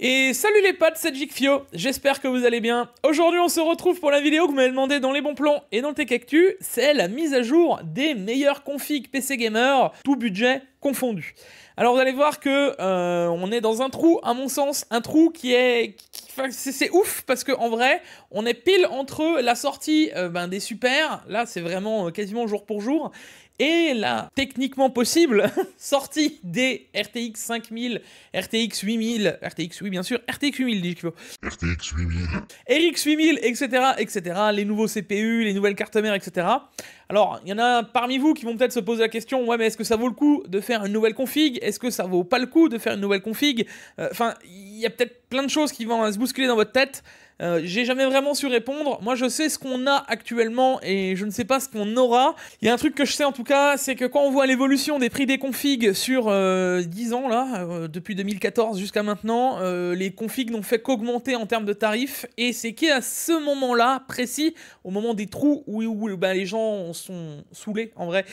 Et salut les potes, c'est Jikfio, j'espère que vous allez bien. Aujourd'hui on se retrouve pour la vidéo que vous m'avez demandé dans les bons plans et dans le Tech Actu, c'est la mise à jour des meilleures configs PC Gamer, tout budget confondu. Alors vous allez voir que on est dans un trou, à mon sens, un trou qui est... c'est ouf parce qu'en vrai, on est pile entre la sortie des super, là c'est vraiment quasiment jour pour jour, et la techniquement possible sortie des RTX 5000, RTX 8000, RTX, oui bien sûr, RTX 8000 dit qu'il faut. RTX 8000. RX 8000, etc., etc., les nouveaux CPU, les nouvelles cartes mères, etc. Alors, il y en a parmi vous qui vont peut-être se poser la question, ouais mais est-ce que ça vaut le coup de faire une nouvelle config? Est-ce que ça vaut pas le coup de faire une nouvelle config? Enfin, il y a peut-être plein de choses qui vont se bousculer dans votre tête. J'ai jamais vraiment su répondre. Moi, je sais ce qu'on a actuellement et je ne sais pas ce qu'on aura. Il y a un truc que je sais en tout cas, c'est que quand on voit l'évolution des prix des configs sur 10 ans, là, depuis 2014 jusqu'à maintenant, les configs n'ont fait qu'augmenter en termes de tarifs. Et c'est qu'à ce moment-là, précis, au moment des trous où les gens sont saoulés, en vrai.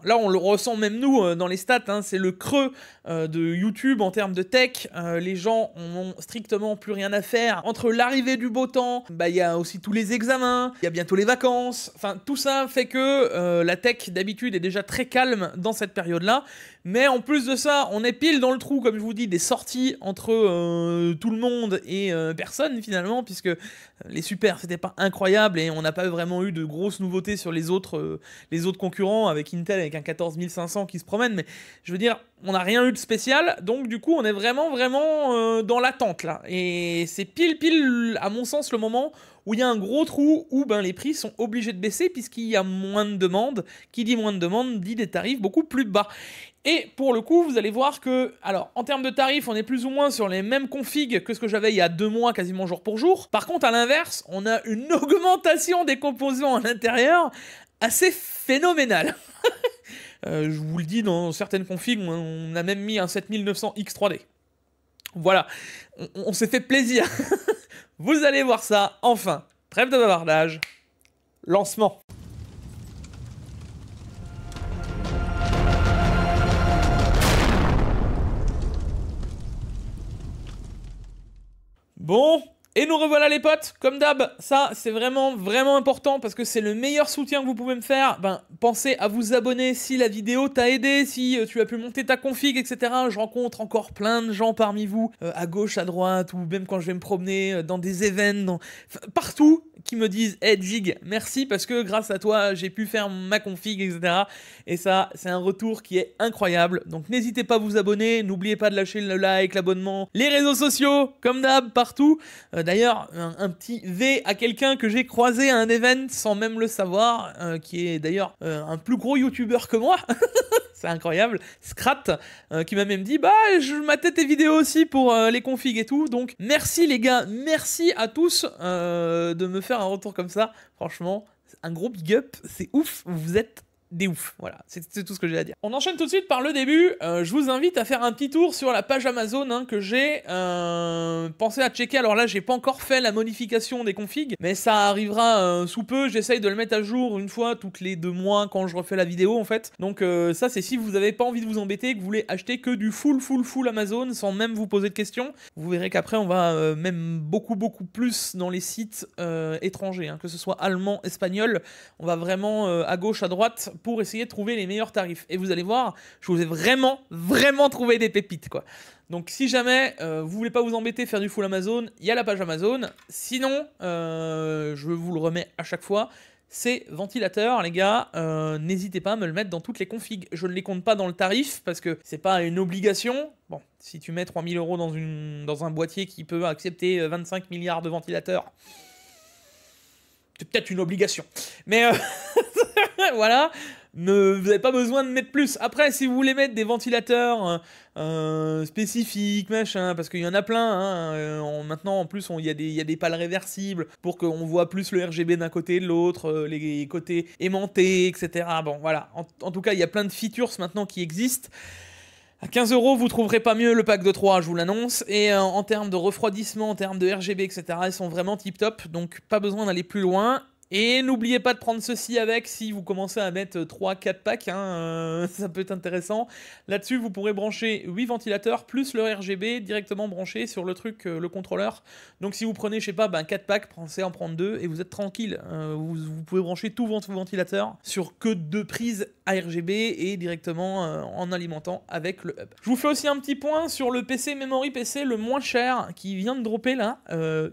Là, on le ressent même nous dans les stats, hein, c'est le creux de YouTube en termes de tech. Les gens n'ont strictement plus rien à faire. Entre l'arrivée du beau temps, il y a aussi tous les examens, il y a bientôt les vacances. Enfin, tout ça fait que la tech d'habitude est déjà très calme dans cette période-là. Mais en plus de ça, on est pile dans le trou, comme je vous dis, des sorties entre tout le monde et personne finalement, puisque les super c'était pas incroyable et on n'a pas vraiment eu de grosses nouveautés sur les autres concurrents avec Intel avec un 14500 qui se promène. Mais je veux dire, on n'a rien eu de spécial, donc du coup on est vraiment dans l'attente là. Et c'est pile à mon sens le moment où il y a un gros trou où les prix sont obligés de baisser puisqu'il y a moins de demandes. Qui dit moins de demandes dit des tarifs beaucoup plus bas. Et pour le coup, vous allez voir que, alors, en termes de tarifs, on est plus ou moins sur les mêmes configs que ce que j'avais il y a 2 mois, quasiment jour pour jour. Par contre, à l'inverse, on a une augmentation des composants à l'intérieur assez phénoménale. Je vous le dis, dans certaines configs, on a même mis un 7900X 3D. Voilà, on s'est fait plaisir. Vous allez voir ça, enfin. Trêve de bavardage. Lancement. Bon, et nous revoilà les potes, comme d'hab, ça c'est vraiment important parce que c'est le meilleur soutien que vous pouvez me faire. Pensez à vous abonner si la vidéo t'a aidé, si tu as pu monter ta config, etc. Je rencontre encore plein de gens parmi vous, à gauche, à droite, ou même quand je vais me promener dans des events, partout, qui me disent « Hey Jig, merci parce que grâce à toi, j'ai pu faire ma config, etc. » Et ça, c'est un retour qui est incroyable. Donc n'hésitez pas à vous abonner, n'oubliez pas de lâcher le like, l'abonnement, les réseaux sociaux, comme d'hab, partout. D'ailleurs, un petit V à quelqu'un que j'ai croisé à un event sans même le savoir, qui est d'ailleurs un plus gros youtubeur que moi. C'est incroyable, Scrat, qui m'a même dit je matais tes vidéos aussi pour les configs et tout, donc merci les gars, merci à tous de me faire un retour comme ça, franchement, un gros big up, c'est ouf, vous êtes des ouf, voilà, c'est tout ce que j'ai à dire. On enchaîne tout de suite par le début, je vous invite à faire un petit tour sur la page Amazon que j'ai pensé à checker. Alors là j'ai pas encore fait la modification des configs, mais ça arrivera sous peu, j'essaye de le mettre à jour une fois toutes les 2 mois quand je refais la vidéo en fait. Donc ça c'est si vous avez pas envie de vous embêter, que vous voulez acheter que du full Amazon sans même vous poser de questions. Vous verrez qu'après on va même beaucoup plus dans les sites étrangers, que ce soit allemand, espagnol, on va vraiment à gauche, à droite pour essayer de trouver les meilleurs tarifs. Et vous allez voir, je vous ai vraiment trouvé des pépites, quoi. Donc si jamais vous voulez pas vous embêter, faire du full Amazon, il y a la page Amazon. Sinon, je vous le remets à chaque fois, c'est ventilateur, les gars, n'hésitez pas à me le mettre dans toutes les configs. Je ne les compte pas dans le tarif, parce que c'est pas une obligation. Bon, si tu mets 3000 € dans un boîtier qui peut accepter 25 milliards de ventilateurs, c'est peut-être une obligation. Mais voilà, vous n'avez pas besoin de mettre plus. Après, si vous voulez mettre des ventilateurs spécifiques, machin, parce qu'il y en a plein, maintenant en plus il y a des pales réversibles pour qu'on voit plus le RGB d'un côté et de l'autre, les côtés aimantés, etc. Bon, voilà, en tout cas, il y a plein de features maintenant qui existent. À 15 €, vous trouverez pas mieux le pack de 3, je vous l'annonce. Et en termes de refroidissement, en termes de RGB, etc., ils sont vraiment tip top. Donc pas besoin d'aller plus loin. Et n'oubliez pas de prendre ceci avec si vous commencez à mettre 3-4 packs, hein, ça peut être intéressant. Là-dessus, vous pourrez brancher 8 ventilateurs plus le RGB directement branché sur le truc, le contrôleur. Donc si vous prenez, je sais pas, 4 packs, pensez à en prendre 2 et vous êtes tranquille. Vous pouvez brancher tout vos ventilateurs sur que 2 prises RGB et directement en alimentant avec le hub. Je vous fais aussi un petit point sur le PC Memory PC le moins cher qui vient de dropper là.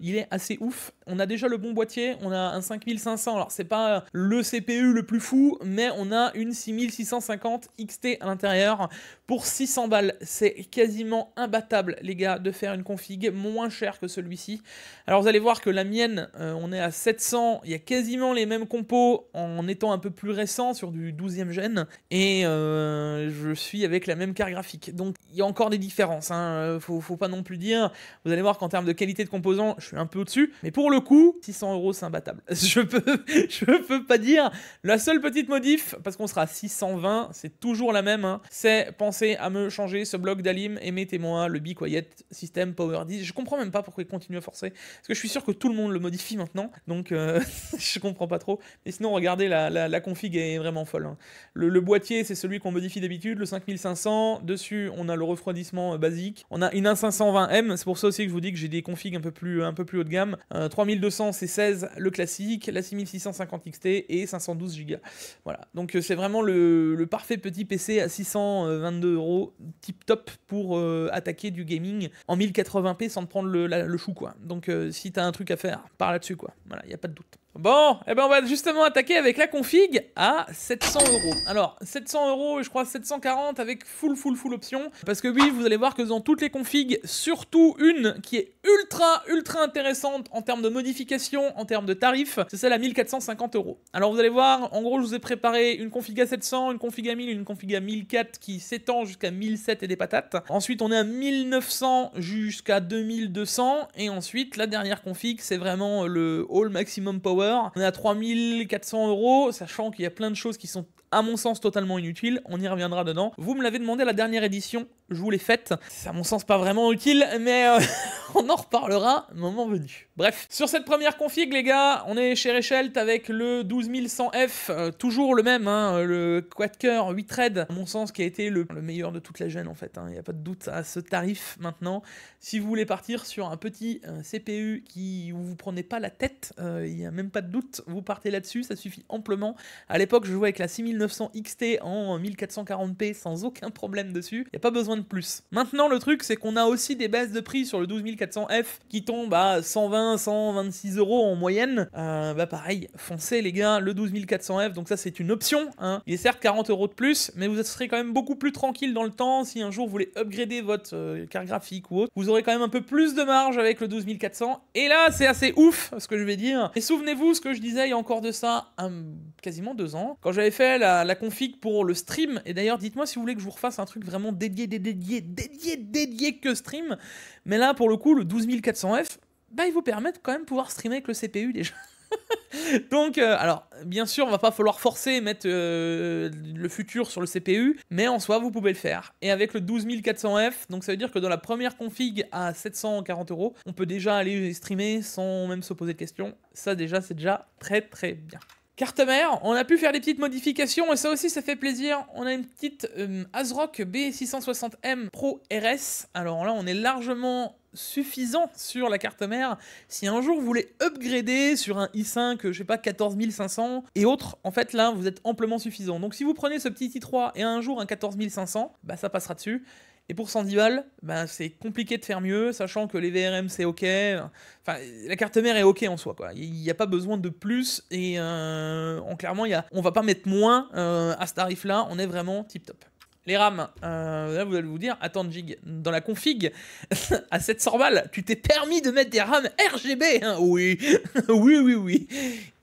Il est assez ouf. On a déjà le bon boîtier, on a un 5500, alors c'est pas le CPU le plus fou, mais on a une 6650 XT à l'intérieur pour 600 balles. C'est quasiment imbattable, les gars, de faire une config moins chère que celui-ci. Alors vous allez voir que la mienne, on est à 700, il y a quasiment les mêmes compos en étant un peu plus récent sur du 12e gen, et je suis avec la même carte graphique. Donc il y a encore des différences, hein. Faut pas non plus dire, vous allez voir qu'en termes de qualité de composants, je suis un peu au-dessus, mais pour le coup, 600 € c'est imbattable. Je peux pas dire. La seule petite modif, parce qu'on sera à 620, c'est toujours la même, hein, c'est penser à me changer ce bloc d'Alim et mettez-moi le Be Quiet System Power 10. Je comprends même pas pourquoi il continue à forcer, parce que je suis sûr que tout le monde le modifie maintenant, donc je comprends pas trop. Mais sinon, regardez, la config est vraiment folle, hein. Le boîtier, c'est celui qu'on modifie d'habitude, le 5500. Dessus, on a le refroidissement basique. On a une 1520M, c'est pour ça aussi que je vous dis que j'ai des configs un peu plus haut de gamme. 3200, c'est 16, le classique, la 6650 XT et 512 Go. Voilà, donc c'est vraiment le parfait petit PC à 622 €, tip top pour attaquer du gaming en 1080p sans te prendre le chou, quoi. Donc si t'as un truc à faire, pars là-dessus, quoi. Voilà, y a pas de doute. Bon, eh ben on va justement attaquer avec la config à 700 €. Alors, 700 € et je crois 740 avec full option. Parce que oui, vous allez voir que dans toutes les configs, surtout une qui est ultra intéressante en termes de modification, en termes de tarifs, c'est celle à 1450 €. Alors vous allez voir, en gros, je vous ai préparé une config à 700, une config à 1000, une config à 1004 qui s'étend jusqu'à 1007 et des patates. Ensuite, on est à 1900 jusqu'à 2200. Et ensuite, la dernière config, c'est vraiment le All Maximum Power. On est à 3400 €, sachant qu'il y a plein de choses qui sont, à mon sens, totalement inutiles. On y reviendra dedans. Vous me l'avez demandé à la dernière édition, je vous l'ai faite. C'est à mon sens pas vraiment utile, mais on en reparlera moment venu. Bref, sur cette première config, les gars, on est chez Rechelt avec le 12100F, toujours le même, hein, le quad-core 8 threads, à mon sens, qui a été le meilleur de toute la gêne, en fait. Il n'y a pas de doute à ce tarif maintenant. Si vous voulez partir sur un petit CPU où vous prenez pas la tête, il n'y a même pas de doute, vous partez là-dessus, ça suffit amplement. À l'époque, je jouais avec la 6900 XT en 1440p sans aucun problème dessus. Il n'y a pas besoin de plus. Maintenant, le truc, c'est qu'on a aussi des baisses de prix sur le 12400F qui tombent à 120, 126 € en moyenne. Pareil, foncez les gars, le 12400F, donc ça c'est une option, hein. Il est certes 40 € de plus, mais vous serez quand même beaucoup plus tranquille dans le temps. Si un jour vous voulez upgrader votre carte graphique ou autre, vous aurez quand même un peu plus de marge avec le 12400. Et là, c'est assez ouf ce que je vais dire. Et souvenez-vous ce que je disais il y a encore de ça quasiment 2 ans, quand j'avais fait la config pour le stream. Et d'ailleurs, dites-moi si vous voulez que je vous refasse un truc vraiment dédié que stream. Mais là, pour le coup, le 12400F, il vous permet de quand même pouvoir streamer avec le CPU déjà. Donc, alors, bien sûr, on va pas falloir forcer et mettre le futur sur le CPU, mais en soi, vous pouvez le faire. Et avec le 12400F, donc ça veut dire que dans la première config à 740 €, on peut déjà aller streamer sans même se poser de questions. Ça, déjà, c'est déjà très bien. Carte mère, on a pu faire des petites modifications et ça aussi ça fait plaisir. On a une petite ASRock B660M Pro RS. Alors là on est largement suffisant sur la carte mère. Si un jour vous voulez upgrader sur un i5, je sais pas, 14500 et autres, en fait là vous êtes amplement suffisant. Donc si vous prenez ce petit i3 et un jour un 14500, ça passera dessus. Et pour 110 balles, c'est compliqué de faire mieux, sachant que les VRM c'est ok. Enfin, la carte mère est ok en soi, quoi. Il n'y a pas besoin de plus. Et clairement, on va pas mettre moins à ce tarif-là. On est vraiment tip top. Les RAM, là vous allez vous dire, attends Jig, dans la config, à 700 balles, tu t'es permis de mettre des RAM RGB, hein? Oui, oui.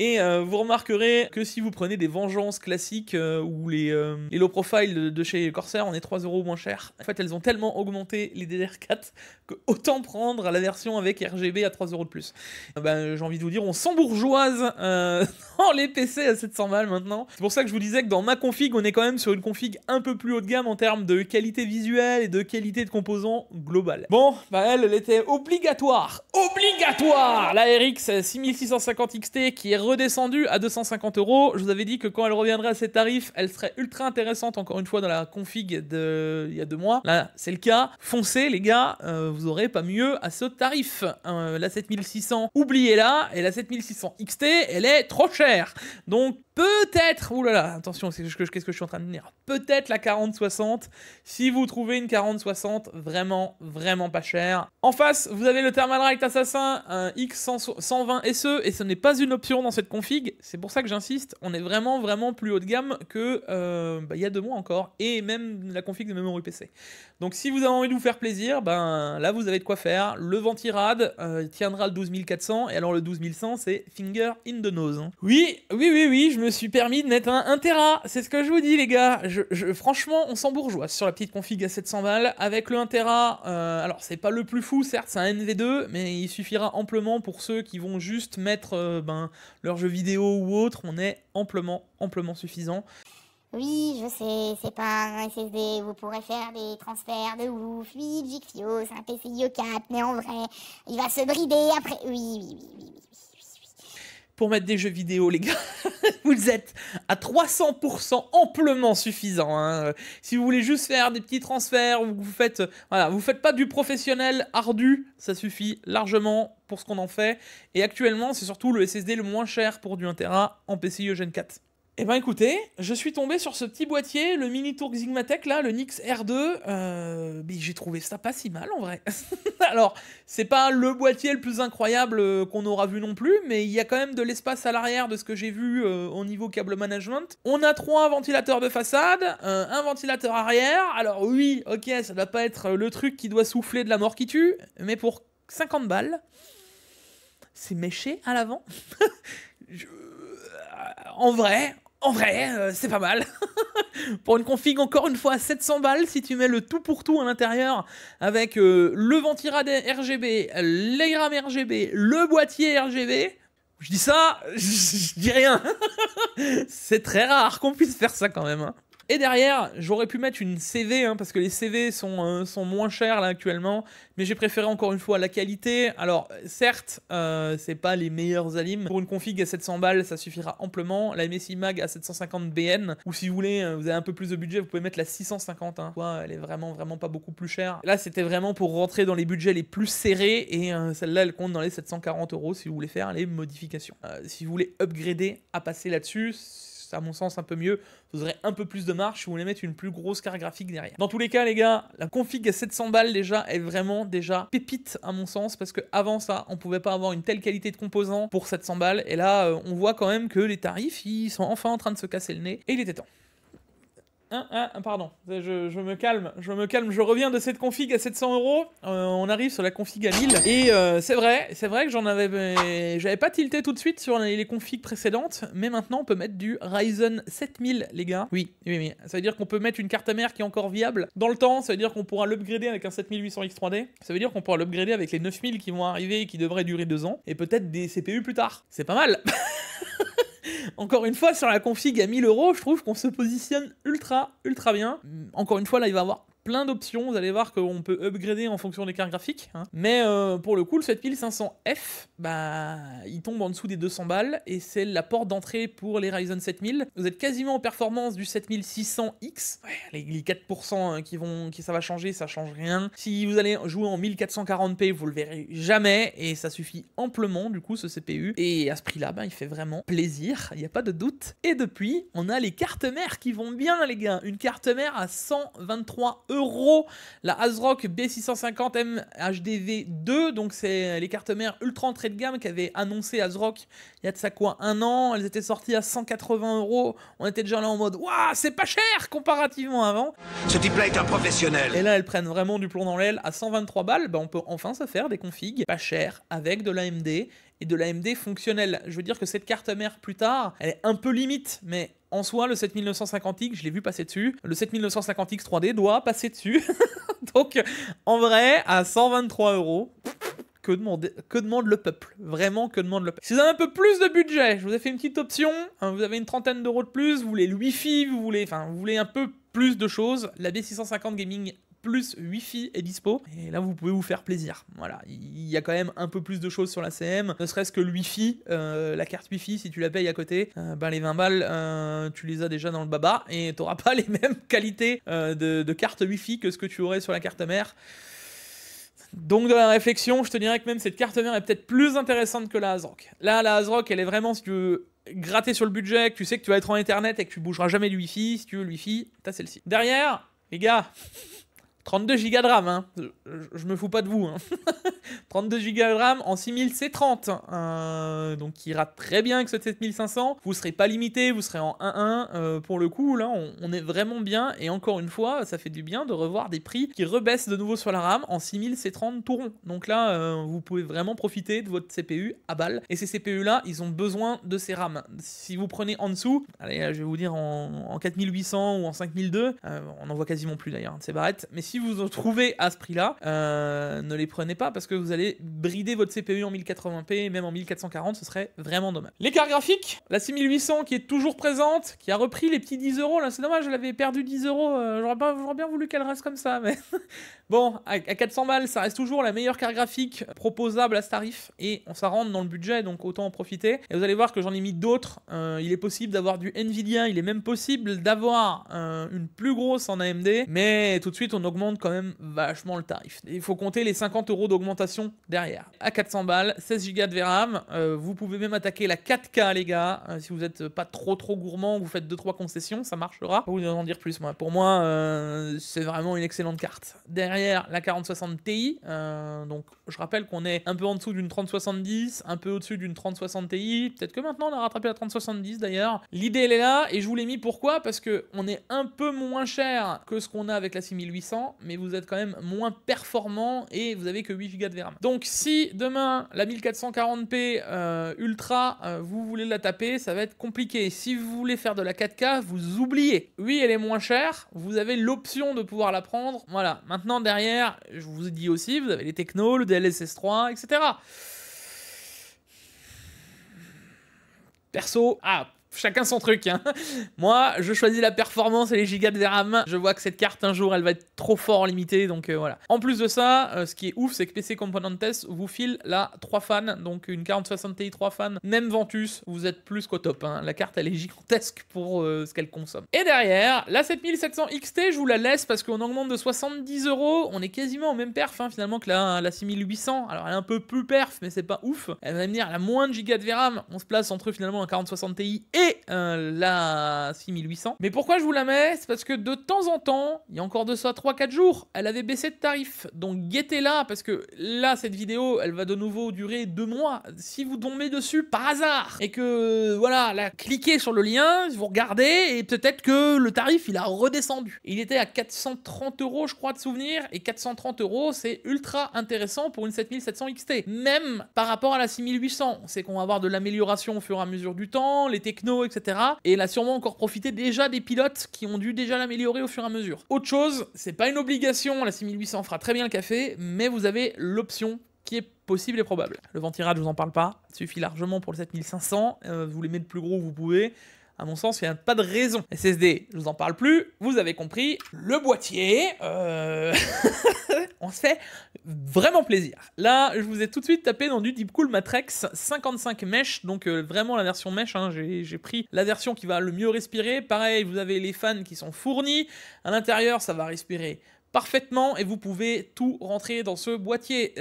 Et vous remarquerez que si vous prenez des vengeances classiques ou les low profile de chez Corsair, on est 3 € moins cher. En fait, elles ont tellement augmenté les DDR4 que autant prendre la version avec RGB à 3 € de plus. J'ai envie de vous dire, on s'embourgeoise dans les PC à 700 balles maintenant. C'est pour ça que je vous disais que dans ma config, on est quand même sur une config un peu plus haut de gamme en termes de qualité visuelle et de qualité de composants globale. Bon, bah elle était obligatoire. Obligatoire! La RX 6650 XT qui est redescendue à 250 €. Je vous avais dit que quand elle reviendrait à ces tarifs, elle serait ultra intéressante encore une fois dans la config il y a 2 mois. Là, c'est le cas. Foncez les gars, vous aurez pas mieux à ce tarif. La 7600, oubliez-la. Et la 7600 XT, elle est trop chère. Donc peut-être, oulala, attention, qu'est-ce que je suis en train de dire? Peut-être la 4060, si vous trouvez une 4060 vraiment, vraiment pas chère. En face, vous avez le Thermalright Assassin, un X120 SE, et ce n'est pas une option dans cette config. C'est pour ça que j'insiste, on est vraiment, vraiment plus haut de gamme que il y a 2 mois encore, et même la config de memory PC. Donc si vous avez envie de vous faire plaisir, ben là vous avez de quoi faire. Le Ventirad tiendra le 12400, et alors le 12100 c'est finger in the nose. Hein. Oui, je me suis permis de mettre un 1 Tera, c'est ce que je vous dis les gars. Franchement, on s'embourgeoise sur la petite config à 700 balles. Avec le 1 Tera, alors c'est pas le plus fou, certes c'est un NV2, mais il suffira amplement pour ceux qui vont juste mettre leur jeu vidéo ou autre, on est amplement suffisant. Oui, je sais, c'est pas un SSD, vous pourrez faire des transferts de ouf, oui, Jigfio, c'est un PCIe 4, mais en vrai, il va se brider après, oui. Pour mettre des jeux vidéo, les gars, vous êtes à 300% amplement suffisant. Hein. Si vous voulez juste faire des petits transferts, ou vous faites pas du professionnel ardu, ça suffit largement pour ce qu'on en fait. Et actuellement, c'est surtout le SSD le moins cher pour du 1 Tera en PCIe Gen 4. Eh ben écoutez, je suis tombé sur ce petit boîtier, le Miniturk Sigmatech là, le Nix R2, mais j'ai trouvé ça pas si mal en vrai. Alors, c'est pas le boîtier le plus incroyable qu'on aura vu non plus, mais il y a quand même de l'espace à l'arrière de ce que j'ai vu au niveau câble management. On a 3 ventilateurs de façade, un ventilateur arrière, alors oui, ok, ça doit pas être le truc qui doit souffler de la mort qui tue, mais pour 50 balles, c'est méché à l'avant. En vrai, c'est pas mal. Pour une config, encore une fois, à 700 balles, si tu mets le tout pour tout à l'intérieur, avec le Ventirad RGB, les RAM RGB, le boîtier RGB, je dis ça, je dis rien. C'est très rare qu'on puisse faire ça quand même. Hein. Et derrière, j'aurais pu mettre une CV, hein, parce que les CV sont moins chers là actuellement, mais j'ai préféré encore une fois la qualité. Alors certes, c'est pas les meilleurs alim. Pour une config à 700 balles, ça suffira amplement. La MSI Mag à 750 BN, ou si vous voulez, vous avez un peu plus de budget, vous pouvez mettre la 650. Hein. Elle est vraiment pas beaucoup plus chère. Là, c'était vraiment pour rentrer dans les budgets les plus serrés, et celle-là, elle compte dans les 740 € si vous voulez faire les modifications. Si vous voulez upgrader à passer là-dessus, c'est à mon sens un peu mieux, vous aurez un peu plus de marge si vous voulez mettre une plus grosse carte graphique derrière. Dans tous les cas les gars, la config à 700 balles déjà est vraiment déjà pépite à mon sens, parce que avant ça, on pouvait pas avoir une telle qualité de composants pour 700 balles, et là on voit quand même que les tarifs ils sont enfin en train de se casser le nez, et il était temps. Pardon, je me calme, je reviens de cette config à 700 €, on arrive sur la config à 1000, et c'est vrai que j'avais pas tilté tout de suite sur les configs précédentes, mais maintenant on peut mettre du Ryzen 7000 les gars, oui, ça veut dire qu'on peut mettre une carte mère qui est encore viable dans le temps, ça veut dire qu'on pourra l'upgrader avec un 7800X3D, ça veut dire qu'on pourra l'upgrader avec les 9000 qui vont arriver et qui devraient durer 2 ans, et peut-être des CPU plus tard, c'est pas mal. Encore une fois, sur la config à 1000 €, je trouve qu'on se positionne ultra bien. Encore une fois, là, il va y avoir plein d'options. Vous allez voir qu'on peut upgrader en fonction des cartes graphiques. Hein. Mais pour le coup, le 7500F, il tombe en dessous des 200 balles. Et c'est la porte d'entrée pour les Ryzen 7000. Vous êtes quasiment en performance du 7600X. Ouais, les 4% qui ça va changer, ça change rien. Si vous allez jouer en 1440p, vous le verrez jamais. Et ça suffit amplement, du coup, ce CPU. Et à ce prix-là, il fait vraiment plaisir. Il n'y a pas de doute. Et depuis, on a les cartes mères qui vont bien, les gars. Une carte mère à 123 €. La ASRock B650M HDV2, donc c'est les cartes mères ultra entrée de gamme qu'avait annoncé ASRock il y a de ça quoi 1 an. Elles étaient sorties à 180 €. On était déjà là en mode waouh, c'est pas cher comparativement avant. Ce type-là est un professionnel. Et là, elles prennent vraiment du plomb dans l'aile à 123 balles. On peut enfin se faire des configs pas chères avec de l'AMD et de l'AMD fonctionnel. Je veux dire que cette carte mère plus tard, elle est un peu limite, mais en soi, le 7950X, je l'ai vu passer dessus. Le 7950X 3D doit passer dessus. Donc, en vrai, à 123 €, que demande le peuple. Vraiment, que demande le peuple. Si vous avez un peu plus de budget, je vous ai fait une petite option. Hein, vous avez une trentaine d'euros de plus, vous voulez le Wi-Fi, vous voulez un peu plus de choses. La B650 Gaming plus Wi-Fi est dispo. Et là, vous pouvez vous faire plaisir. Voilà, il y a quand même un peu plus de choses sur la CM. Ne serait-ce que le Wi-Fi, la carte Wi-Fi, si tu la payes à côté, les 20 balles, tu les as déjà dans le baba et tu n'auras pas les mêmes qualités de carte Wi-Fi que ce que tu aurais sur la carte mère. Donc, de la réflexion, je te dirais que même cette carte mère est peut-être plus intéressante que la ASRock. Là, la ASRock, elle est vraiment, si tu veux gratter sur le budget, que tu sais que tu vas être en Ethernet et que tu bougeras jamais du Wi-Fi. Si tu veux le Wi-Fi, t'as celle-ci. Derrière, les gars, 32 Go de RAM, hein. Je me fous pas de vous. Hein. 32 Go de RAM en 6000 C30. Donc qui ira très bien avec ce 7500. Vous serez pas limité, vous serez en 1.1. Pour le coup, là, on est vraiment bien. Et encore une fois, ça fait du bien de revoir des prix qui rebaissent de nouveau sur la RAM en 6000 C30 tout rond. Donc là, vous pouvez vraiment profiter de votre CPU à balle. Et ces CPU-là, ils ont besoin de ces RAM. Si vous prenez en dessous, allez, je vais vous dire en 4800 ou en 5002, on n'en voit quasiment plus d'ailleurs de ces barrettes. Mais si vous en trouvez à ce prix-là, ne les prenez pas parce que vous allez brider votre CPU en 1080p, même en 1440, ce serait vraiment dommage. Les cartes graphiques, la 6800 qui est toujours présente, qui a repris les petits 10 euros, là c'est dommage, elle avait perdu 10 euros, j'aurais bien voulu qu'elle reste comme ça, mais bon, à 400 balles, ça reste toujours la meilleure carte graphique proposable à ce tarif, et ça rentre dans le budget, donc autant en profiter. Et vous allez voir que j'en ai mis d'autres, il est possible d'avoir du Nvidia, il est même possible d'avoir une plus grosse en AMD, mais tout de suite on augmente quand même vachement le tarif. Il faut compter les 50 euros d'augmentation derrière. À 400 balles, 16 Go de VRAM, vous pouvez même attaquer la 4K les gars, si vous n'êtes pas trop gourmand, vous faites 2-3 concessions, ça marchera. Vous en dire plus moi. Pour moi, c'est vraiment une excellente carte. Derrière la 4060 Ti, donc je rappelle qu'on est un peu en dessous d'une 3070, un peu au-dessus d'une 3060 Ti, peut-être que maintenant on a rattrapé la 3070 d'ailleurs. L'idée elle est là, et je vous l'ai mis pourquoi? Parce que on est un peu moins cher que ce qu'on a avec la 6800, mais vous êtes quand même moins performant et vous avez que 8 Go de VRAM. Donc si demain la 1440p Ultra, vous voulez la taper, ça va être compliqué. Si vous voulez faire de la 4K, vous oubliez. Oui, elle est moins chère, vous avez l'option de pouvoir la prendre. Voilà, maintenant derrière, je vous ai dit aussi, vous avez les technos, le DLSS 3, etc. Perso, chacun son truc, hein. Moi, je choisis la performance et les gigas de VRAM. Je vois que cette carte, un jour, elle va être trop fort limitée, donc voilà. En plus de ça, ce qui est ouf, c'est que PC Component Test vous file la 3 fans, donc une 4060 Ti 3 fans, même Ventus, vous êtes plus qu'au top, hein. La carte, elle est gigantesque pour ce qu'elle consomme. Et derrière, la 7700 XT, je vous la laisse parce qu'on augmente de 70 euros. On est quasiment au même perf, hein, finalement, que la 6800. Alors, elle est un peu plus perf, mais c'est pas ouf. Elle va me dire, elle a moins de gigas de VRAM. On se place entre finalement un 4060 Ti et la 6800. Mais pourquoi je vous la mets? C'est parce que de temps en temps, il y a encore de ça 3-4 jours, elle avait baissé de tarif. Donc guettez-la, parce que là, cette vidéo, elle va de nouveau durer 2 mois. Si vous tombez dessus par hasard, et que, voilà, là, cliquez sur le lien, vous regardez, et peut-être que le tarif, il a redescendu. Il était à 430 euros, je crois, de souvenir, et 430 euros, c'est ultra intéressant pour une 7700 XT. Même par rapport à la 6800. On sait qu'on va avoir de l'amélioration au fur et à mesure du temps, les technos, etc. Et elle a sûrement encore profité déjà des pilotes qui ont dû déjà l'améliorer au fur et à mesure. Autre chose, c'est pas une obligation, la 6800 fera très bien le café, mais vous avez l'option qui est possible et probable. Le ventirad, je vous en parle pas, ça suffit largement pour le 7500, vous voulez mettre plus gros, vous pouvez. À mon sens, il n'y a pas de raison. SSD, je vous en parle plus, vous avez compris. Le boîtier, on se fait vraiment plaisir. Là, je vous ai tout de suite tapé dans du Deepcool Matrix 55 mesh, donc vraiment la version mesh, hein, j'ai pris la version qui va le mieux respirer. Pareil, vous avez les fans qui sont fournis. À l'intérieur, ça va respirer parfaitement et vous pouvez tout rentrer dans ce boîtier.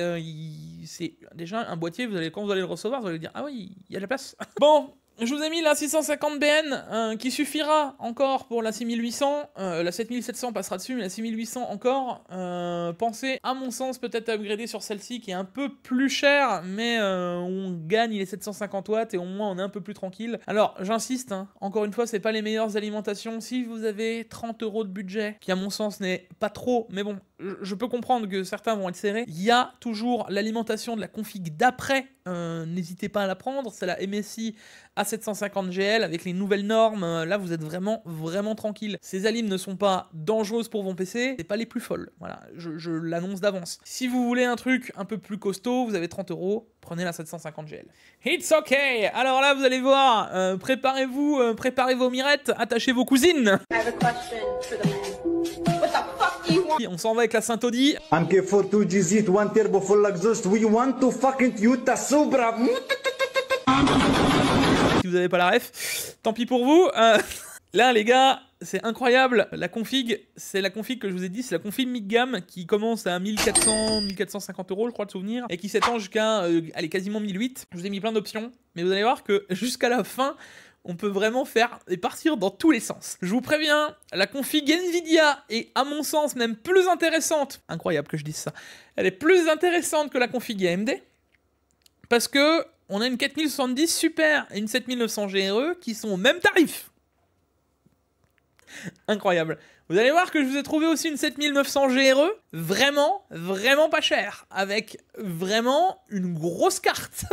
C'est déjà un boîtier, quand vous allez le recevoir, vous allez dire « Ah oui, il y a de la place !» Bon, je vous ai mis la 650BN qui suffira encore pour la 6800. La 7700 passera dessus, mais la 6800 encore. Pensez, à mon sens, peut-être à upgrader sur celle-ci qui est un peu plus chère, mais on gagne les 750 watts et au moins on est un peu plus tranquille. Alors, j'insiste, hein, encore une fois, c'est pas les meilleures alimentations. Si vous avez 30 euros de budget, qui à mon sens n'est pas trop, mais bon, je peux comprendre que certains vont être serrés. Il y a toujours l'alimentation de la config d'après. N'hésitez pas à la prendre. C'est la MSI 750 GL avec les nouvelles normes, là vous êtes vraiment tranquille. Ces alimes ne sont pas dangereuses pour vos PC, c'est pas les plus folles. Voilà, je l'annonce d'avance. Si vous voulez un truc un peu plus costaud, vous avez 30 €, prenez la 750 GL. It's okay. Alors là, vous allez voir, préparez-vous, préparez vos mirettes, attachez vos cousines. I have a question for the man. What the fuck do you want? On s'en va avec la Saint-Audi. MK42GZ, one turbo full exhaust. We want to fucking Toyota Supra. Si vous n'avez pas la ref, tant pis pour vous. Là, les gars, c'est incroyable. La config, c'est la config que je vous ai dit, c'est la config mid-gamme qui commence à 1450 €, je crois de souvenir, et qui s'étend jusqu'à, allez, quasiment 1008. Je vous ai mis plein d'options, mais vous allez voir que jusqu'à la fin, on peut vraiment faire et partir dans tous les sens. Je vous préviens, la config Nvidia est, à mon sens, même plus intéressante. Incroyable que je dise ça. Elle est plus intéressante que la config AMD, parce que on a une 4070 Super et une 7900 GRE qui sont au même tarif. Incroyable. Vous allez voir que je vous ai trouvé aussi une 7900 GRE, vraiment pas chère, avec vraiment une grosse carte.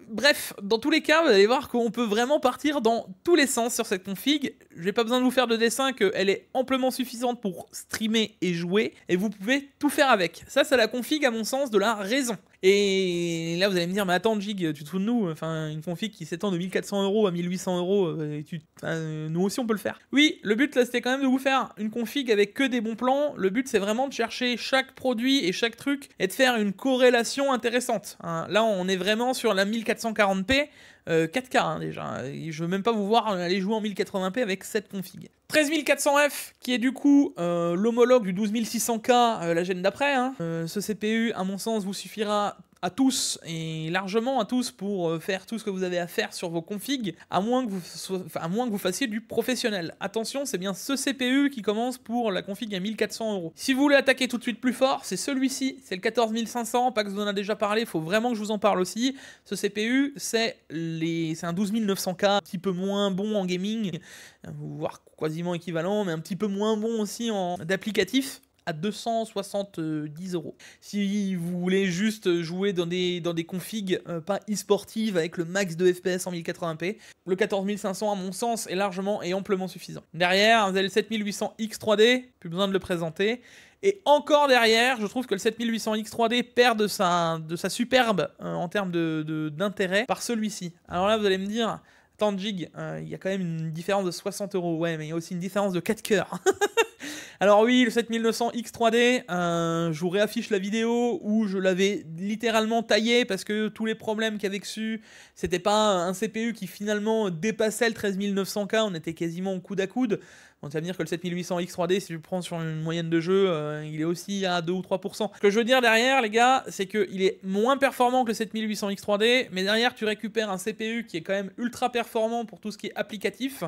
Bref, dans tous les cas, vous allez voir qu'on peut vraiment partir dans tous les sens sur cette config. J'ai pas besoin de vous faire de dessin, qu'elle est amplement suffisante pour streamer et jouer, et vous pouvez tout faire avec. Ça, c'est la config, à mon sens, de la raison. Et là, vous allez me dire, mais attends, Jig, tu te fous de nous? Enfin, une config qui s'étend de 1400 € à 1800 €, nous aussi, on peut le faire. Oui, le but, là, c'était quand même de vous faire une config avec que des bons plans. Le but, c'est vraiment de chercher chaque produit et chaque truc et de faire une corrélation intéressante. Hein. Là, on est vraiment sur la 1440p, 4K hein, déjà. Je veux même pas vous voir aller jouer en 1080p avec cette config. 13400F, qui est du coup l'homologue du 12600K la gêne d'après. Hein. Ce CPU, à mon sens, vous suffira à tous, et largement à tous, pour faire tout ce que vous avez à faire sur vos configs, à moins que vous fassiez du professionnel. Attention, c'est bien ce CPU qui commence pour la config à 1400 €. Si vous voulez attaquer tout de suite plus fort, c'est celui-ci, c'est le 14500, pas que je vous en ai déjà parlé, il faut vraiment que je vous en parle aussi. Ce CPU, c'est un 12900K, un petit peu moins bon en gaming, voire quasiment équivalent, mais un petit peu moins bon aussi en d'applicatif, à 270 €. Si vous voulez juste jouer dans des configs pas e-sportives avec le max de FPS en 1080p, le 14500 à mon sens est largement et amplement suffisant. Derrière, vous avez le 7800X 3D, plus besoin de le présenter. Et encore derrière, je trouve que le 7800X 3D perd de sa superbe en termes d'intérêt par celui-ci. Alors là, vous allez me dire, attends Jig, il y a quand même une différence de 60 €. Ouais, mais il y a aussi une différence de 4 cœurs. Alors oui, le 7900X 3D, je vous réaffiche la vidéo où je l'avais littéralement taillé parce que tous les problèmes qu'il y avait dessus, c'était pas un CPU qui finalement dépassait le 13900K, on était quasiment au coude à coude. Donc ça veut dire que le 7800X 3D, si tu le prends sur une moyenne de jeu, il est aussi à 2 ou 3%. Ce que je veux dire derrière, les gars, c'est qu'il est moins performant que le 7800X 3D, mais derrière, tu récupères un CPU qui est quand même ultra performant pour tout ce qui est applicatif.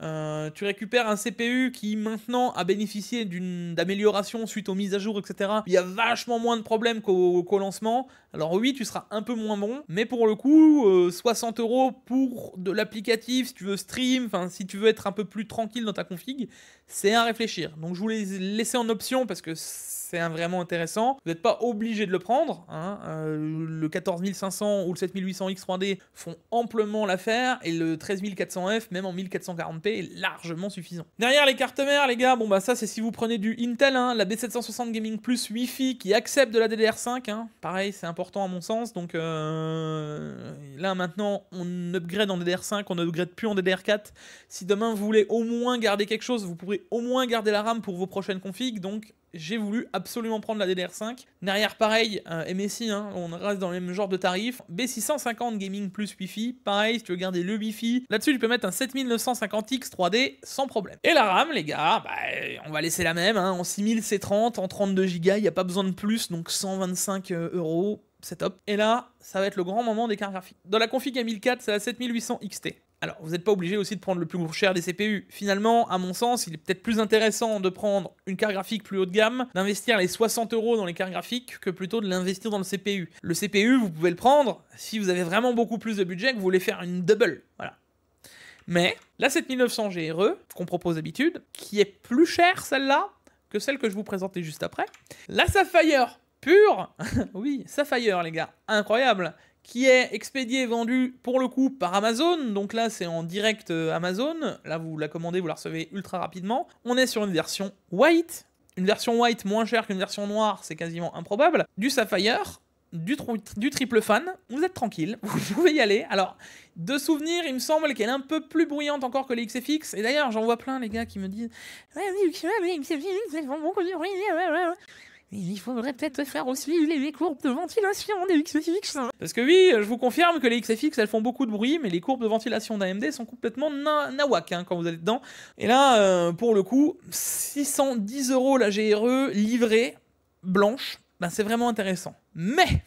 Tu récupères un CPU qui maintenant a bénéficié d'amélioration suite aux mises à jour, etc. Il y a vachement moins de problèmes qu'au lancement. Alors oui, tu seras un peu moins bon, mais pour le coup, 60 € pour de l'applicatif, si tu veux stream, enfin si tu veux être un peu plus tranquille dans ta config, c'est à réfléchir. Donc je vous l'ai laissé en option parce que c'est vraiment intéressant. Vous n'êtes pas obligé de le prendre. Hein. Le 14500 ou le 7800X 3D font amplement l'affaire et le 13400F, même en 1440p, est largement suffisant. Derrière les cartes mères, les gars, bon bah ça c'est si vous prenez du Intel, hein, la B760 Gaming Plus Wi-Fi qui accepte de la DDR5. Hein. Pareil, c'est important à mon sens. Donc là maintenant, on upgrade en DDR5, on upgrade plus en DDR4. Si demain vous voulez au moins garder quelque chose, vous pourrez au moins garder la RAM pour vos prochaines configs. Donc j'ai voulu absolument prendre la DDR5. Derrière, pareil, MSI, hein, on reste dans le même genre de tarif. B650 Gaming Plus Wi-Fi, pareil, si tu veux garder le Wi-Fi. Là-dessus, tu peux mettre un 7950X 3D sans problème. Et la RAM, les gars, bah, on va laisser la même, hein, en 6000 C30, en 32 Go, il n'y a pas besoin de plus, donc 125 €, c'est top. Et là, ça va être le grand moment des cartes graphiques. Dans la config à 1004, c'est la 7800 XT. Alors, vous n'êtes pas obligé aussi de prendre le plus cher des CPU. Finalement, à mon sens, il est peut-être plus intéressant de prendre une carte graphique plus haut de gamme, d'investir les 60 € dans les cartes graphiques, que plutôt de l'investir dans le CPU. Le CPU, vous pouvez le prendre si vous avez vraiment beaucoup plus de budget, que vous voulez faire une double. Voilà. Mais la 7900 GRE, qu'on propose d'habitude, qui est plus chère celle-là que celle que je vous présentais juste après. La Sapphire pure, oui, Sapphire les gars, incroyable, qui est expédié et vendu pour le coup par Amazon. Donc là, c'est en direct Amazon. Là, vous la commandez, vous la recevez ultra rapidement. On est sur une version white. Une version white moins chère qu'une version noire, c'est quasiment improbable. Du Sapphire, du triple fan. Vous êtes tranquille, vous pouvez y aller. Alors, de souvenir, il me semble qu'elle est un peu plus bruyante encore que les XFX. Et d'ailleurs, j'en vois plein, les gars, qui me disent il faudrait peut-être faire aussi les courbes de ventilation des XFX. Parce que oui, je vous confirme que les XFX, elles font beaucoup de bruit, mais les courbes de ventilation d'AMD sont complètement nawak quand vous allez dedans. Et là, pour le coup, 610 € la GRE livrée, blanche, ben c'est vraiment intéressant. Mais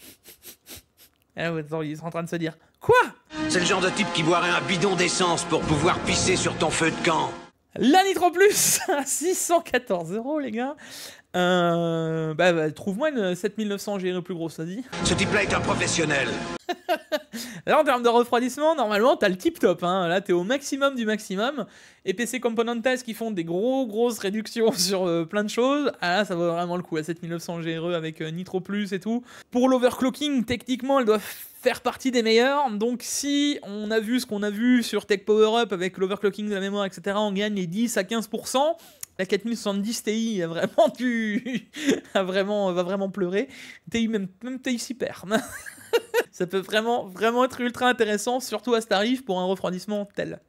ils sont en train de se dire, quoi? C'est le genre de type qui boirait un bidon d'essence pour pouvoir pisser sur ton feu de camp. La Nitro Plus à 614 € les gars. Trouve-moi une 7900 GRE plus grosse, vas-y. Ce type-là est un professionnel. Là, en termes de refroidissement, normalement, t'as le tip top. Hein. Là, t'es au maximum du maximum. Et PC Componentes qui font des grosses réductions sur plein de choses. Ah là, ça vaut vraiment le coup. À 7900 GRE avec Nitro Plus et tout. Pour l'overclocking, techniquement, elle doit faire partie des meilleurs. Donc, si on a vu ce qu'on a vu sur Tech Power Up avec l'overclocking de la mémoire, etc., on gagne les 10 à 15%. La 4070 Ti a vraiment va vraiment pleurer. TI, même TI s'y perd. Ça peut vraiment être ultra intéressant, surtout à ce tarif pour un refroidissement tel.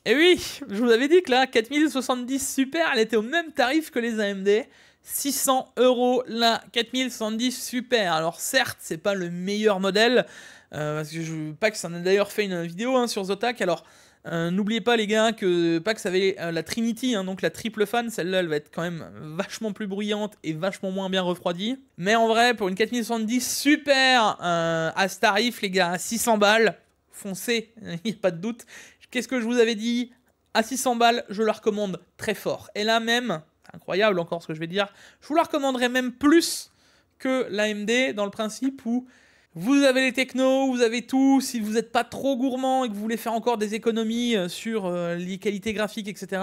Et oui, je vous avais dit que là, 4070 Super, elle était au même tarif que les AMD. 600 € la 4070 Super. Alors certes, c'est pas le meilleur modèle, parce que Pax en a d'ailleurs fait une vidéo sur Zotac. Alors n'oubliez pas les gars que Pax avait la Trinity, donc la triple fan, celle-là elle va être quand même vachement plus bruyante et vachement moins bien refroidie. Mais en vrai, pour une 4070 Super à ce tarif les gars, à 600 balles, foncez, il n'y a pas de doute. Qu'est-ce que je vous avais dit? À 600 balles, je la recommande très fort. Et là même, incroyable encore ce que je vais dire, je vous la recommanderais même plus que l'AMD dans le principe où vous avez les technos, vous avez tout. Si vous n'êtes pas trop gourmand et que vous voulez faire encore des économies sur les qualités graphiques, etc.,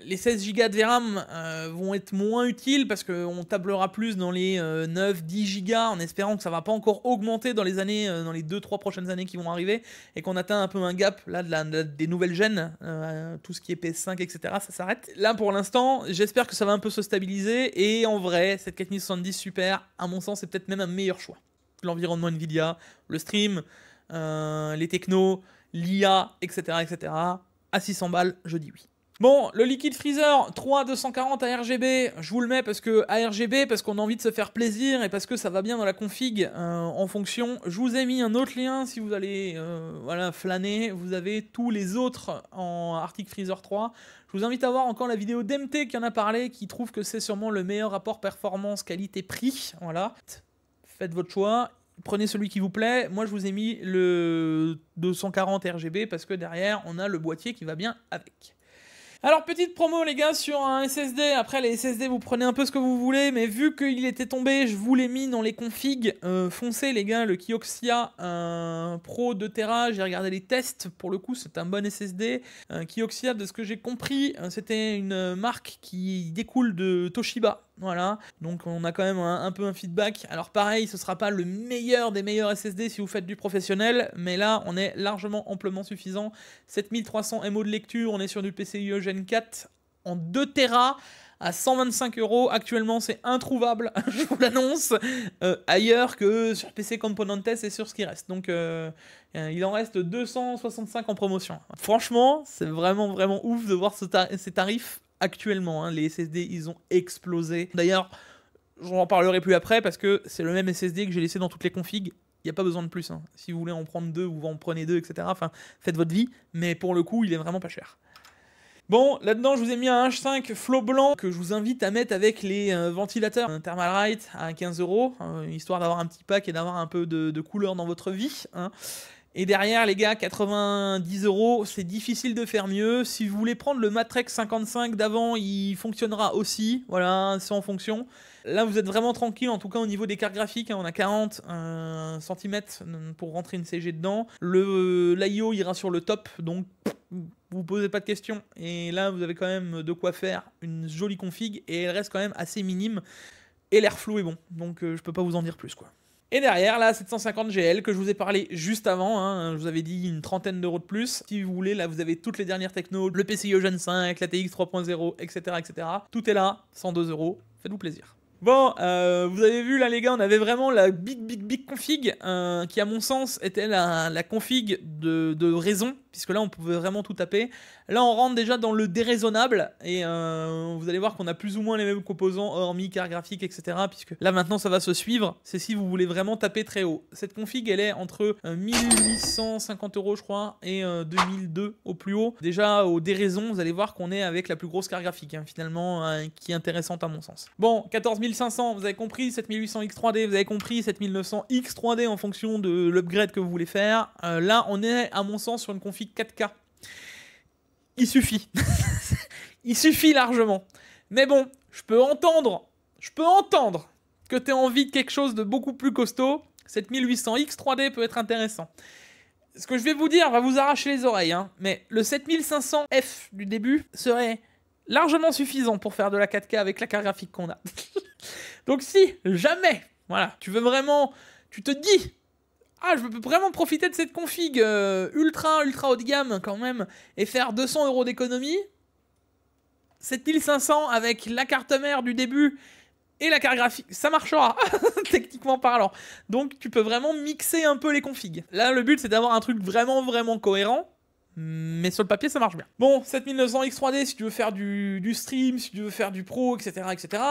les 16 Go de VRAM vont être moins utiles parce qu'on tablera plus dans les 9-10 Go en espérant que ça ne va pas encore augmenter dans les 2-3 prochaines années qui vont arriver et qu'on atteint un peu un gap là, des nouvelles gènes, tout ce qui est PS5, etc., ça s'arrête. Là pour l'instant, j'espère que ça va un peu se stabiliser et en vrai, cette 4070 Super, à mon sens, c'est peut-être même un meilleur choix. L'environnement Nvidia, le stream, les technos, l'IA, etc., etc. À 600 balles, je dis oui. Bon, le Liquid Freezer 3240 à RGB, je vous le mets parce qu'on a envie de se faire plaisir et parce que ça va bien dans la config en fonction. Je vous ai mis un autre lien si vous allez flâner. Vous avez tous les autres en Arctic Freezer 3. Je vous invite à voir encore la vidéo d'MT qui en a parlé, qui trouve que c'est sûrement le meilleur rapport performance qualité-prix. Voilà. Faites votre choix. Prenez celui qui vous plaît. Moi, je vous ai mis le 240 RGB parce que derrière, on a le boîtier qui va bien avec. Alors, petite promo, les gars, sur un SSD. Après, les SSD, vous prenez un peu ce que vous voulez, mais vu qu'il était tombé, je vous l'ai mis dans les configs. Foncez, les gars, le Kioxia Pro 2 Tera. J'ai regardé les tests. Pour le coup, c'est un bon SSD. Kioxia, de ce que j'ai compris, c'était une marque qui découle de Toshiba. Voilà, donc on a quand même un peu un feedback. Alors pareil, ce sera pas le meilleur des meilleurs SSD si vous faites du professionnel, mais là on est largement amplement suffisant. 7300 MO de lecture, on est sur du PCIe Gen 4 en 2 Tera à 125 €. Actuellement c'est introuvable, je vous l'annonce, ailleurs que sur PC Componentes et sur ce qui reste. Donc il en reste 265 en promotion. Franchement, c'est vraiment ouf de voir ces tarifs. Actuellement, les SSD, ils ont explosé. D'ailleurs, j'en parlerai plus après parce que c'est le même SSD que j'ai laissé dans toutes les configs. Il n'y a pas besoin de plus. Si vous voulez en prendre 2, vous en prenez 2, etc. Enfin, faites votre vie. Mais pour le coup, il est vraiment pas cher. Bon, là-dedans, je vous ai mis un H5 Flow blanc que je vous invite à mettre avec les ventilateurs Thermalright à 15 €, histoire d'avoir un petit pack et d'avoir un peu de couleur dans votre vie. Et derrière, les gars, 90 €, c'est difficile de faire mieux. Si vous voulez prendre le Matrex 55 d'avant, il fonctionnera aussi. Voilà, c'est en fonction. Là, vous êtes vraiment tranquille, en tout cas au niveau des cartes graphiques. On a 40 cm pour rentrer une CG dedans. L'IO ira sur le top, donc vous posez pas de questions. Et là, vous avez quand même de quoi faire une jolie config et elle reste quand même assez minime. Et l'airflow est bon, donc je peux pas vous en dire plus, quoi. Et derrière, la 750 GL que je vous ai parlé juste avant, hein, je vous avais dit une trentaine d'euros de plus. Si vous voulez, là vous avez toutes les dernières technos, le PCIe Gen 5, la TX 3.0, etc., etc. Tout est là, 102 euros. Faites-vous plaisir. Bon, vous avez vu là les gars, on avait vraiment la big config qui à mon sens était la config de raison, puisque là on pouvait vraiment tout taper. Là on rentre déjà dans le déraisonnable et vous allez voir qu'on a plus ou moins les mêmes composants hormis carte graphique, etc. Puisque là maintenant ça va se suivre, c'est si vous voulez vraiment taper très haut. Cette config elle est entre 1850 euros je crois et 2002 au plus haut. Déjà au déraison vous allez voir qu'on est avec la plus grosse carte graphique hein, finalement qui est intéressante à mon sens. Bon, 14500 vous avez compris, 7800X3D vous avez compris, 7900X3D en fonction de l'upgrade que vous voulez faire. Là on est à mon sens sur une config 4K. Il suffit. Il suffit largement. Mais bon, je peux entendre que tu as envie de quelque chose de beaucoup plus costaud. 7800X 3D peut être intéressant. Ce que je vais vous dire va vous arracher les oreilles, hein, mais le 7500F du début serait largement suffisant pour faire de la 4K avec la carte graphique qu'on a. Donc si jamais, voilà, tu veux vraiment, tu te dis... Ah, je peux vraiment profiter de cette config ultra haut de gamme quand même et faire 200 euros d'économie. 7500 avec la carte mère du début et la carte graphique, ça marchera, techniquement parlant. Donc tu peux vraiment mixer un peu les configs. Là, le but c'est d'avoir un truc vraiment cohérent. Mais sur le papier, ça marche bien. Bon, 7900X3D si tu veux faire du stream, si tu veux faire du pro, etc. etc.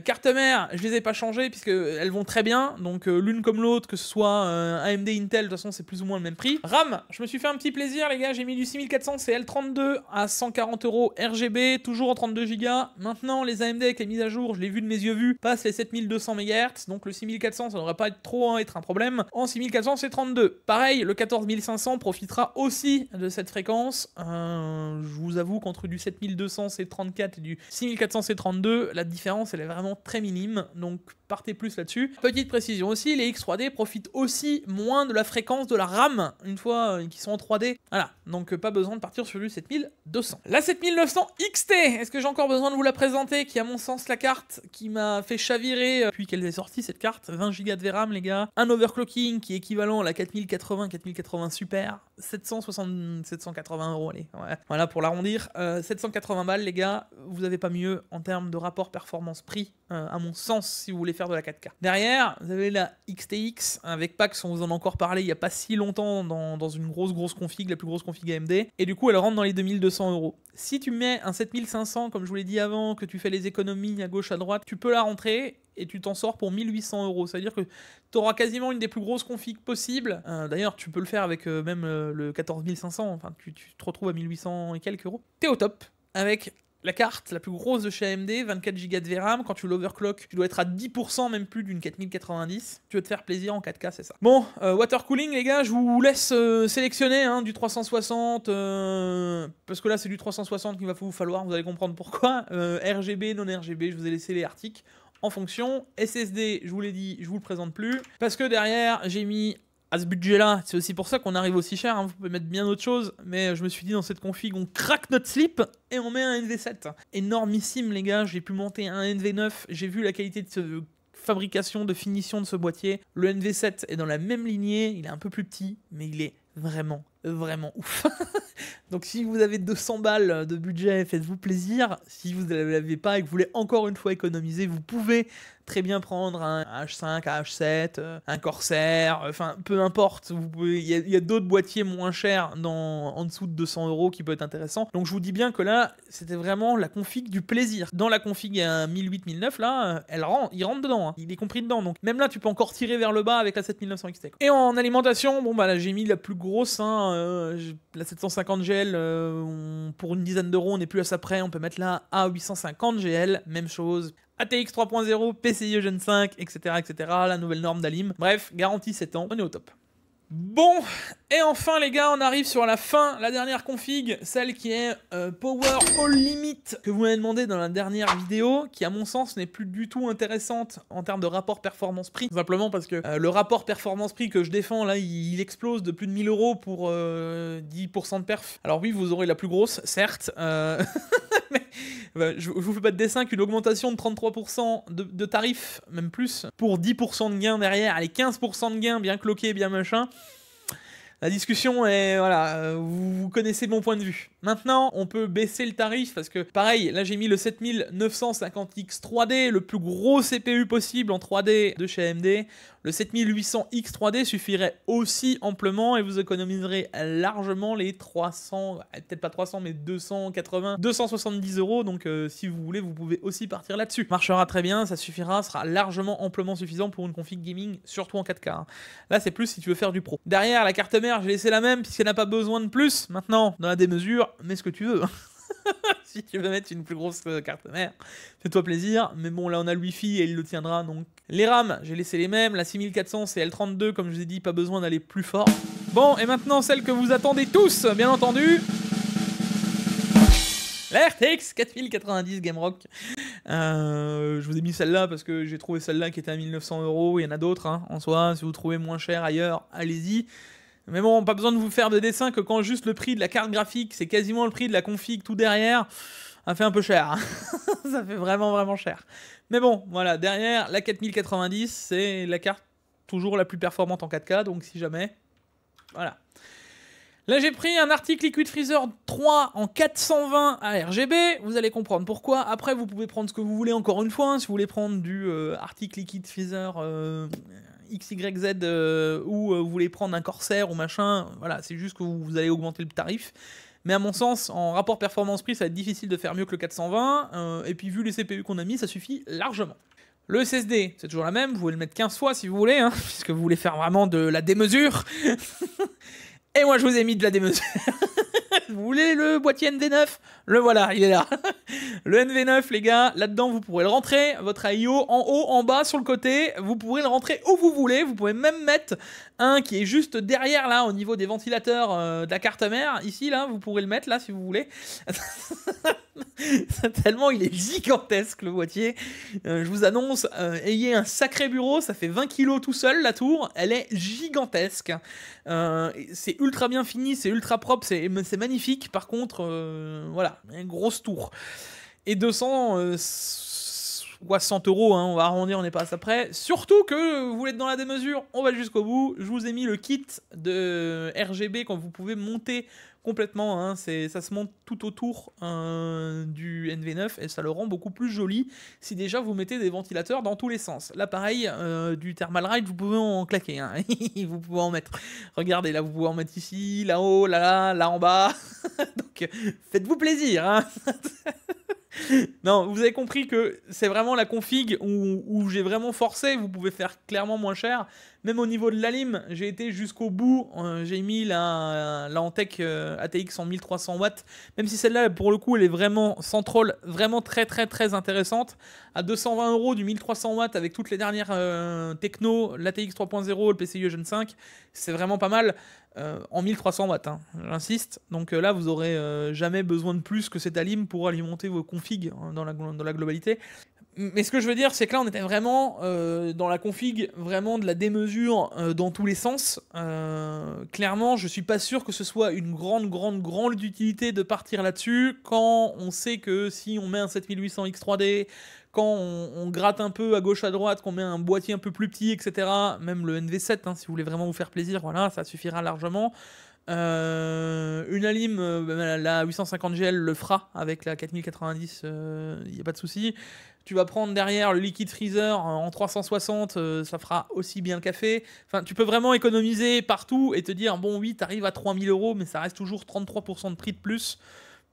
Carte mère, je les ai pas changées puisque elles vont très bien, donc l'une comme l'autre, que ce soit AMD, Intel, de toute façon c'est plus ou moins le même prix. RAM, je me suis fait un petit plaisir les gars, j'ai mis du 6400 CL32 à 140 euros RGB, toujours en 32 Go. Maintenant les AMD avec les mises à jour, je l'ai vu de mes yeux vus, passent les 7200 MHz, donc le 6400 ça devrait pas être trop être un problème. En 6400 c'est 32. Pareil, le 14500 profitera aussi de cette fréquence. Je vous avoue qu'entre du 7200 C34 et du 6400 C32, la différence elle est vraiment très minime, donc partez plus là-dessus. Petite précision aussi, les X3D profitent aussi moins de la fréquence de la RAM une fois qu'ils sont en 3D. Voilà, donc pas besoin de partir sur du 7200. La 7900 XT, est-ce que j'ai encore besoin de vous la présenter, qui est à mon sens la carte qui m'a fait chavirer depuis qu'elle est sortie cette carte, 20 Go de VRAM les gars, un overclocking qui est équivalent à la 4080 Super, 780 euros, allez, ouais. Voilà pour l'arrondir, 780 balles les gars, vous avez pas mieux en termes de rapport performance-prix à mon sens si vous voulez faire de la 4K. Derrière, vous avez la XTX avec Pax, on vous en a encore parlé il n'y a pas si longtemps dans une grosse config, la plus grosse config AMD, et du coup elle rentre dans les 2200 euros. Si tu mets un 7500 comme je vous l'ai dit avant, que tu fais les économies à gauche à droite, tu peux la rentrer et tu t'en sors pour 1800 euros. Ça veut dire que tu auras quasiment une des plus grosses configs possibles. D'ailleurs, tu peux le faire avec même le 14500, enfin tu te retrouves à 1800 et quelques euros. T'es au top avec la carte la plus grosse de chez AMD, 24 Go de VRAM, quand tu l'overclock, tu dois être à 10% même plus d'une 4090. Tu veux te faire plaisir en 4K, c'est ça. Bon, water cooling les gars, je vous laisse sélectionner hein, du 360, parce que là c'est du 360 qu'il va vous falloir, vous allez comprendre pourquoi. RGB, non RGB, je vous ai laissé les articles en fonction. SSD, je vous l'ai dit, je vous le présente plus, parce que derrière j'ai mis... À ce budget-là, c'est aussi pour ça qu'on arrive aussi cher, hein. Vous pouvez mettre bien autre chose, mais je me suis dit dans cette config, on craque notre slip et on met un NV7. Énormissime les gars, j'ai pu monter un NV9, j'ai vu la qualité de fabrication, de finition de ce boîtier. Le NV7 est dans la même lignée, il est un peu plus petit, mais il est vraiment ouf. Donc si vous avez 200 balles de budget, faites-vous plaisir. Si vous ne l'avez pas et que vous voulez encore une fois économiser, vous pouvez très bien prendre un H5, un H7, un Corsair, enfin peu importe. Il y a d'autres boîtiers moins chers en dessous de 200 euros qui peut être intéressant. Donc je vous dis bien que là, c'était vraiment la config du plaisir. Dans la config à 1008-1009, là, il rentre dedans, hein. Il est compris dedans. Donc même là, tu peux encore tirer vers le bas avec la 7900 XT. Et en alimentation, bon bah là j'ai mis la plus grosse, hein, la 750 GL, pour une dizaine d'euros, on n'est plus à ça près, on peut mettre la A850 GL, même chose. ATX 3.0, PCIe Gen 5, etc., etc., la nouvelle norme d'Alim. Bref, garantie 7 ans, on est au top. Bon, et enfin les gars, on arrive sur la fin, la dernière config, celle qui est Power All Limit, que vous m'avez demandé dans la dernière vidéo, qui à mon sens n'est plus du tout intéressante en termes de rapport performance-prix, tout simplement parce que le rapport performance-prix que je défends là, il explose de plus de 1000 euros pour 10% de perf. Alors oui, vous aurez la plus grosse, certes, mais Je vous fais pas de dessin qu'une augmentation de 33% de tarifs, même plus, pour 10% de gain derrière, allez 15% de gain, bien cloqué, bien machin. La discussion est, voilà, vous connaissez mon point de vue. Maintenant, on peut baisser le tarif parce que, pareil, là j'ai mis le 7950X 3D, le plus gros CPU possible en 3D de chez AMD. Le 7800X 3D suffirait aussi amplement et vous économiserez largement les 300, peut-être pas 300, mais 280, 270 €. Donc si vous voulez, vous pouvez aussi partir là-dessus. Marchera très bien, ça suffira, sera largement amplement suffisant pour une config gaming, surtout en 4K. Hein. Là, c'est plus si tu veux faire du pro. Derrière, la carte mère, j'ai laissé la même puisqu'elle n'a pas besoin de plus. Maintenant, dans la démesure, mets ce que tu veux. Si tu veux mettre une plus grosse carte mère, fais-toi plaisir. Mais bon, là, on a le Wi-Fi et il le tiendra. Donc, les RAM, j'ai laissé les mêmes. La 6400, c'est L32, comme je vous ai dit, pas besoin d'aller plus fort. Bon, et maintenant, celle que vous attendez tous, bien entendu. La RTX 4090 Gamerock. Je vous ai mis celle-là parce que j'ai trouvé celle-là qui était à 1900 €. Il y en a d'autres, hein, en soi. Si vous trouvez moins cher ailleurs, allez-y. Mais bon, pas besoin de vous faire de dessin que quand juste le prix de la carte graphique, c'est quasiment le prix de la config tout derrière, ça fait un peu cher. Hein. Ça fait vraiment, vraiment cher. Mais bon, voilà, derrière, la 4090, c'est la carte toujours la plus performante en 4K, donc si jamais, voilà. Là, j'ai pris un Arctic Liquid Freezer 3 en 420 à RGB. Vous allez comprendre pourquoi. Après, vous pouvez prendre ce que vous voulez encore une fois. Hein, si vous voulez prendre du Arctic Liquid Freezer XYZ ou vous voulez prendre un Corsair ou machin, voilà, c'est juste que vous allez augmenter le tarif. Mais à mon sens, en rapport performance-prix, ça va être difficile de faire mieux que le 420. Et puis, vu les CPU qu'on a mis, ça suffit largement. Le SSD, c'est toujours la même. Vous pouvez le mettre 15 fois si vous voulez, hein, puisque vous voulez faire vraiment de la démesure. Et moi, je vous ai mis de la démesure. Vous voulez le boîtier NV9? Le voilà, il est là. Le NV9, les gars, là-dedans, vous pourrez le rentrer, votre AIO, en haut, en bas, sur le côté. Vous pourrez le rentrer où vous voulez. Vous pouvez même mettre un qui est juste derrière, là, au niveau des ventilateurs de la carte mère. Ici, là, vous pourrez le mettre, là, si vous voulez. Tellement il est gigantesque, le boîtier. Je vous annonce, ayez un sacré bureau. Ça fait 20 kg tout seul, la tour. Elle est gigantesque. C'est ultra bien fini, c'est ultra propre, c'est magnifique. Par contre, voilà, une grosse tour. Et 260 €, hein, on va arrondir, on n'est pas à ça près. Surtout que vous voulez être dans la démesure, on va jusqu'au bout. Je vous ai mis le kit de RGB quand vous pouvez monter complètement. Hein, ça se monte tout autour du NV9 et ça le rend beaucoup plus joli si déjà vous mettez des ventilateurs dans tous les sens. Là, pareil, du Thermalright, vous pouvez en claquer. Hein. Vous pouvez en mettre. Regardez, là, vous pouvez en mettre ici, là-haut, là en bas. Donc, faites-vous plaisir. Hein. Non, vous avez compris que c'est vraiment la config où j'ai vraiment forcé. Vous pouvez faire clairement moins cher. Même au niveau de la lime, j'ai été jusqu'au bout. J'ai mis la Antec ATX en 1300 watts. Même si celle-là, pour le coup, elle est vraiment sans troll, vraiment très très très intéressante. À 220 € du 1300 watts avec toutes les dernières techno, l'ATX 3.0, le PCIe Gen 5, c'est vraiment pas mal. En 1300 watts, hein, j'insiste. Donc là, vous aurez jamais besoin de plus que cette alim pour alimenter vos configs dans la globalité. Mais ce que je veux dire, c'est que là, on était vraiment dans la config, vraiment de la démesure dans tous les sens. Clairement, je suis pas sûr que ce soit une grande utilité de partir là-dessus quand on sait que si on met un 7800X 3D, quand on gratte un peu à gauche à droite, qu'on met un boîtier un peu plus petit, etc. Même le NV7, hein, si vous voulez vraiment vous faire plaisir, voilà, ça suffira largement. Une alim, la 850GL le fera avec la 4090, il n'y a pas de souci. Tu vas prendre derrière le Liquid Freezer en 360, ça fera aussi bien le café. Enfin, tu peux vraiment économiser partout et te dire, bon oui, t'arrives à 3000 €, mais ça reste toujours 33% de prix de plus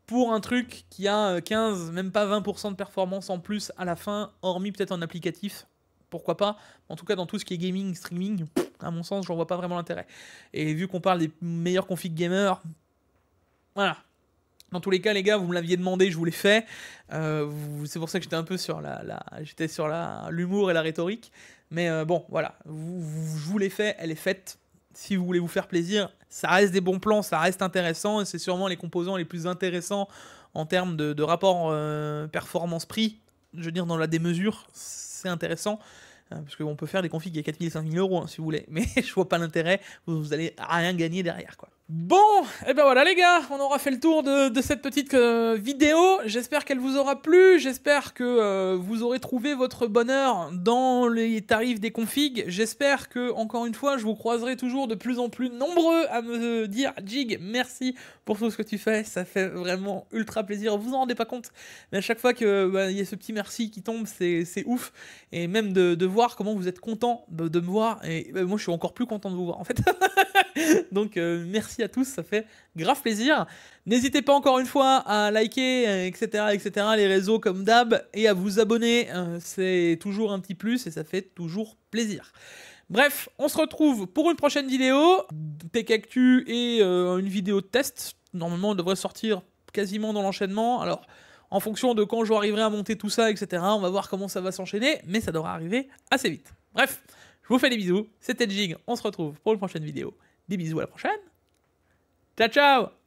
pour un truc qui a 15, même pas 20% de performance en plus à la fin, hormis peut-être en applicatif. Pourquoi pas? En tout cas, dans tout ce qui est gaming, streaming, à mon sens, j'en vois pas vraiment l'intérêt. Et vu qu'on parle des meilleurs configs gamers, voilà. Dans tous les cas, les gars, vous me l'aviez demandé, je vous l'ai fait. C'est pour ça que j'étais un peu sur j'étais sur l'humour et la rhétorique. Mais bon, voilà. Je vous l'ai fait, elle est faite. Si vous voulez vous faire plaisir, ça reste des bons plans, ça reste intéressant. Et c'est sûrement les composants les plus intéressants en termes de rapport performance-prix. Je veux dire, dans la démesure, c'est intéressant. Parce qu'on peut faire des configs à 4000 et 5000 €, hein, si vous voulez. Mais je vois pas l'intérêt. Vous allez rien gagner derrière, quoi. Bon, et ben voilà les gars, on aura fait le tour de cette petite vidéo. J'espère qu'elle vous aura plu, j'espère que vous aurez trouvé votre bonheur dans les tarifs des configs. J'espère que, encore une fois, je vous croiserai toujours de plus en plus nombreux à me dire « Jig, merci pour tout ce que tu fais, ça fait vraiment ultra plaisir. » Vous en rendez pas compte, mais à chaque fois qu'il y a ce petit merci qui tombe, c'est ouf. Et même de voir comment vous êtes content de me voir, et moi je suis encore plus content de vous voir en fait. Donc merci à tous, ça fait grave plaisir. N'hésitez pas encore une fois à liker, etc., les réseaux comme d'hab, et à vous abonner, c'est toujours un petit plus et ça fait toujours plaisir. Bref, on se retrouve pour une prochaine vidéo, Tech Actu et une vidéo de test. Normalement, elle devrait sortir quasiment dans l'enchaînement. Alors, en fonction de quand j'arriverai à monter tout ça, etc., on va voir comment ça va s'enchaîner, mais ça devrait arriver assez vite. Bref, je vous fais des bisous, c'était Jig, on se retrouve pour une prochaine vidéo. Des bisous, à la prochaine. Ciao, ciao!